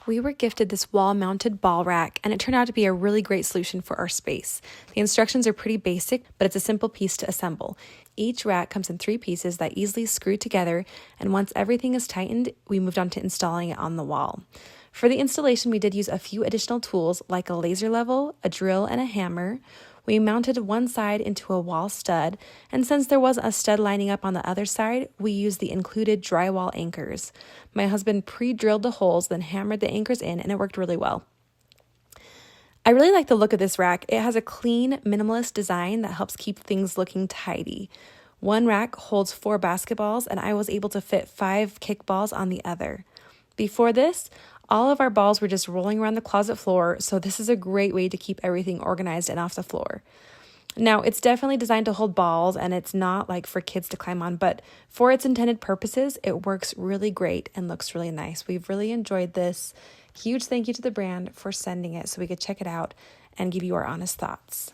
We were gifted this wall-mounted ball rack, and it turned out to be a really great solution for our space. The instructions are pretty basic, but it's a simple piece to assemble. Each rack comes in 3 pieces that easily screw together, and once everything is tightened, we moved on to installing it on the wall. For the installation, we did use a few additional tools like a laser level, a drill, and a hammer. We mounted one side into a wall stud, and since there was a stud lining up on the other side, we used the included drywall anchors. My husband pre-drilled the holes, then hammered the anchors in, and it worked really well. I really like the look of this rack. It has a clean, minimalist design that helps keep things looking tidy. One rack holds 4 basketballs, and I was able to fit 5 kickballs on the other. Before this, all of our balls were just rolling around the closet floor, so this is a great way to keep everything organized and off the floor. Now, it's definitely designed to hold balls, and it's not like for kids to climb on, but for its intended purposes, it works really great and looks really nice. We've really enjoyed this. Huge thank you to the brand for sending it so we could check it out and give you our honest thoughts.